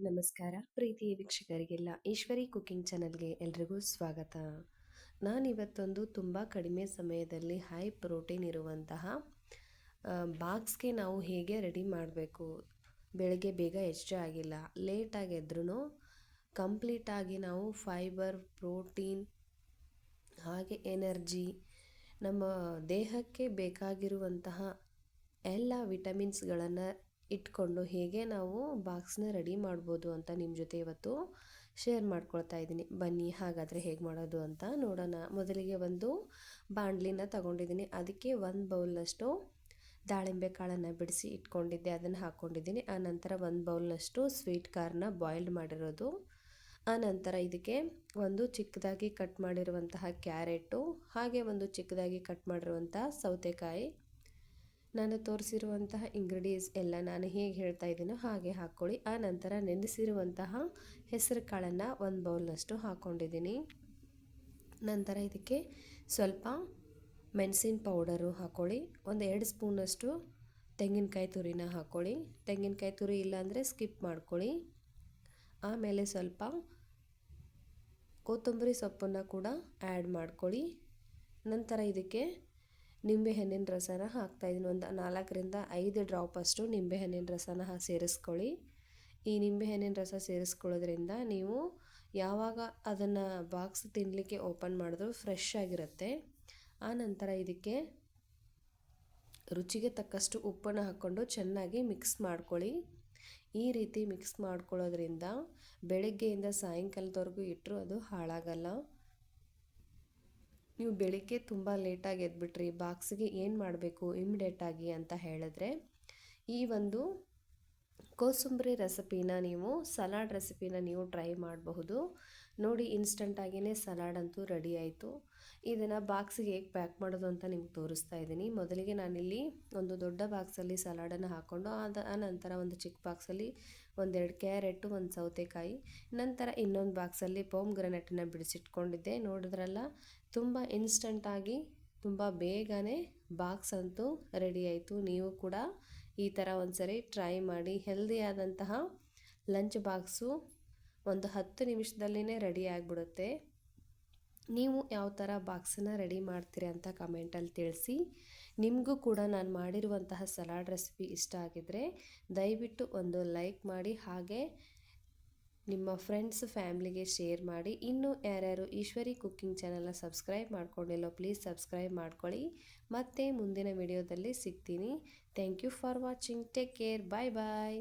ನಮಸ್ಕಾರ ಪ್ರೀತಿಯ ವೀಕ್ಷಕರಿಗೆಲ್ಲ ಈಶ್ವರಿ ಕುಕಿಂಗ್ ಚಾನಲ್ಗೆ ಎಲ್ರಿಗೂ ಸ್ವಾಗತ. ನಾನಿವತ್ತೊಂದು ತುಂಬ ಕಡಿಮೆ ಸಮಯದಲ್ಲಿ ಹೈ ಪ್ರೋಟೀನ್ ಇರುವಂತಹ ಬಾಕ್ಸ್ಗೆ ನಾವು ಹೇಗೆ ರೆಡಿ ಮಾಡಬೇಕು, ಬೆಳಗ್ಗೆ ಬೇಗ ಎಚ್ಚರ ಆಗಿಲ್ಲ, ಲೇಟಾಗಿ ಎದ್ರೂ ಕಂಪ್ಲೀಟಾಗಿ ನಾವು ಫೈಬರ್, ಪ್ರೋಟೀನ್ ಹಾಗೆ ಎನರ್ಜಿ, ನಮ್ಮ ದೇಹಕ್ಕೆ ಬೇಕಾಗಿರುವಂತಹ ಎಲ್ಲ ವಿಟಮಿನ್ಸ್ಗಳನ್ನು ಇಟ್ಕೊಂಡು ಹೇಗೆ ನಾವು ಬಾಕ್ಸ್ನ ರೆಡಿ ಮಾಡ್ಬೋದು ಅಂತ ನಿಮ್ಮ ಜೊತೆ ಇವತ್ತು ಶೇರ್ ಮಾಡ್ಕೊಳ್ತಾ ಇದ್ದೀನಿ. ಬನ್ನಿ ಹಾಗಾದರೆ ಹೇಗೆ ಮಾಡೋದು ಅಂತ ನೋಡೋಣ. ಮೊದಲಿಗೆ ಒಂದು ಬಾಣಲಿನ ತಗೊಂಡಿದ್ದೀನಿ. ಅದಕ್ಕೆ ಒಂದು ಬೌಲ್ನಷ್ಟು ದಾಳಿಂಬೆ ಕಾಳನ್ನು ಬಿಡಿಸಿ ಇಟ್ಕೊಂಡಿದ್ದೆ, ಅದನ್ನು ಹಾಕ್ಕೊಂಡಿದ್ದೀನಿ. ಆನಂತರ ಒಂದು ಬೌಲ್ನಷ್ಟು ಸ್ವೀಟ್ ಕಾರ್ನ ಬಾಯ್ಲ್ಡ್ ಮಾಡಿರೋದು, ಆನಂತರ ಇದಕ್ಕೆ ಒಂದು ಚಿಕ್ಕದಾಗಿ ಕಟ್ ಮಾಡಿರುವಂತಹ ಕ್ಯಾರೆಟು, ಹಾಗೆ ಒಂದು ಚಿಕ್ಕದಾಗಿ ಕಟ್ ಮಾಡಿರುವಂತಹ ಸೌತೆಕಾಯಿ. ನಾನು ತೋರಿಸಿರುವಂತಹ ಇಂಗ್ರೀಡಿಯೆಂಟ್ಸ್ ಎಲ್ಲ ನಾನು ಹೇಗೆ ಹೇಳ್ತಾ ಇದ್ದೀನೋ ಹಾಗೆ ಹಾಕ್ಕೊಳ್ಳಿ. ಆ ನಂತರ ನೆನೆಸಿರುವಂತಹ ಹೆಸರು ಕಾಳನ್ನು ಒಂದು ಬೌಲ್ನಷ್ಟು ಹಾಕ್ಕೊಂಡಿದ್ದೀನಿ. ನಂತರ ಇದಕ್ಕೆ ಸ್ವಲ್ಪ ಮೆಣಸಿನ ಪೌಡರು ಹಾಕ್ಕೊಳ್ಳಿ. ಒಂದು 2 ಸ್ಪೂನಷ್ಟು ತೆಂಗಿನಕಾಯಿ ತುರಿನ ಹಾಕ್ಕೊಳ್ಳಿ. ತೆಂಗಿನಕಾಯಿ ತುರಿ ಇಲ್ಲಾಂದರೆ ಸ್ಕಿಪ್ ಮಾಡ್ಕೊಳ್ಳಿ. ಆಮೇಲೆ ಸ್ವಲ್ಪ ಕೊತ್ತಂಬರಿ ಸೊಪ್ಪನ್ನು ಕೂಡ ಆ್ಯಡ್ ಮಾಡ್ಕೊಳ್ಳಿ. ನಂತರ ಇದಕ್ಕೆ ನಿಂಬೆಹಣ್ಣಿನ ರಸನ ಹಾಕ್ತಾಯಿದ್ದೀನಿ. ಒಂದು 4ರಿಂದ 5 ಡ್ರಾಪಷ್ಟು ನಿಂಬೆಹಣ್ಣಿನ ರಸನ ಸೇರಿಸ್ಕೊಳ್ಳಿ. ಈ ನಿಂಬೆಹಣ್ಣಿನ ರಸ ಸೇರಿಸ್ಕೊಳ್ಳೋದ್ರಿಂದ ನೀವು ಯಾವಾಗ ಅದನ್ನು ಬಾಕ್ಸ್ ತಿನ್ನಲಿಕ್ಕೆ ಓಪನ್ ಮಾಡಿದ್ರು ಫ್ರೆಶ್ ಆಗಿರುತ್ತೆ. ಆನಂತರ ಇದಕ್ಕೆ ರುಚಿಗೆ ತಕ್ಕಷ್ಟು ಉಪ್ಪನ್ನು ಹಾಕ್ಕೊಂಡು ಚೆನ್ನಾಗಿ ಮಿಕ್ಸ್ ಮಾಡ್ಕೊಳ್ಳಿ. ಈ ರೀತಿ ಮಿಕ್ಸ್ ಮಾಡ್ಕೊಳ್ಳೋದ್ರಿಂದ ಬೆಳಗ್ಗೆಯಿಂದ ಸಾಯಂಕಾಲದವರೆಗೂ ಇಟ್ಟರು ಅದು ಹಾಳಾಗಲ್ಲ. ನೀವು ಬೆಳಿಗ್ಗೆ ತುಂಬ ಲೇಟಾಗಿ ಎದ್ಬಿಟ್ರಿ, ಬಾಕ್ಸಿಗೆ ಏನು ಮಾಡಬೇಕು ಇಮಿಡಿಯೇಟಾಗಿ ಅಂತ ಹೇಳಿದ್ರೆ ಈ ಒಂದು ಕೋಸಂಬರಿ ರೆಸಿಪಿನ ನೀವು ಸಲಾಡ್ ರೆಸಿಪಿನ ನೀವು ಟ್ರೈ ಮಾಡಬಹುದು. ನೋಡಿ, ಇನ್ಸ್ಟಂಟಾಗಿಯೇ ಸಲಾಡ್ ಅಂತೂ ರೆಡಿ ಆಯಿತು. ಇದನ್ನು ಬಾಕ್ಸಿಗೆ ಹೇಗೆ ಪ್ಯಾಕ್ ಮಾಡೋದು ಅಂತ ನಿಮ್ಗೆ ತೋರಿಸ್ತಾ ಇದ್ದೀನಿ. ಮೊದಲಿಗೆ ನಾನಿಲ್ಲಿ ಒಂದು ದೊಡ್ಡ ಬಾಕ್ಸಲ್ಲಿ ಸಲಾಡನ್ನು ಹಾಕ್ಕೊಂಡು ಆನಂತರ ಒಂದು ಚಿಕ್ಕ ಬಾಕ್ಸಲ್ಲಿ 1-2 ಕ್ಯಾರೆಟು, ಒಂದು ಸೌತೆಕಾಯಿ, ನಂತರ ಇನ್ನೊಂದು ಬಾಕ್ಸಲ್ಲಿ ಪೊಮ್ಗ್ರನೇಟನ್ನು ಬಿಡಿಸಿಟ್ಕೊಂಡಿದ್ದೆ. ನೋಡಿದ್ರಲ್ಲ, ತುಂಬ ಇನ್ಸ್ಟಂಟಾಗಿ ತುಂಬ ಬೇಗನೆ ಬಾಕ್ಸ್ ಅಂತೂ ರೆಡಿ ಆಯಿತು. ನೀವು ಕೂಡ ಈ ಥರ ಒಂದ್ಸರಿ ಟ್ರೈ ಮಾಡಿ. ಹೆಲ್ದಿಯಾದಂತಹ ಲಂಚ್ ಬಾಕ್ಸು ಒಂದು 10 ನಿಮಿಷದಲ್ಲೇ ರೆಡಿ ಆಗಿಬಿಡುತ್ತೆ. ನೀವು ಯಾವ ಥರ ಬಾಕ್ಸನ್ನು ರೆಡಿ ಮಾಡ್ತೀರಿ ಅಂತ ಕಮೆಂಟಲ್ಲಿ ತಿಳಿಸಿ. ನಿಮಗೂ ಕೂಡ ನಾನು ಮಾಡಿರುವಂತಹ ಸಲಾಡ್ ರೆಸಿಪಿ ಇಷ್ಟ ಆಗಿದ್ದರೆ ದಯವಿಟ್ಟು ಒಂದು ಲೈಕ್ ಮಾಡಿ, ಹಾಗೆ ನಿಮ್ಮ ಫ್ರೆಂಡ್ಸ್ ಫ್ಯಾಮ್ಲಿಗೆ ಶೇರ್ ಮಾಡಿ. ಇನ್ನೂ ಯಾರ್ಯಾರು ಈಶ್ವರಿ ಕುಕ್ಕಿಂಗ್ ಚಾನಲ್ನ ಸಬ್ಸ್ಕ್ರೈಬ್ ಮಾಡ್ಕೊಂಡಿಲ್ಲೋ ಪ್ಲೀಸ್ ಸಬ್ಸ್ಕ್ರೈಬ್ ಮಾಡ್ಕೊಳ್ಳಿ. ಮತ್ತೆ ಮುಂದಿನ ವಿಡಿಯೋದಲ್ಲಿ ಸಿಗ್ತೀನಿ. Thank you for watching. Take care. Bye bye.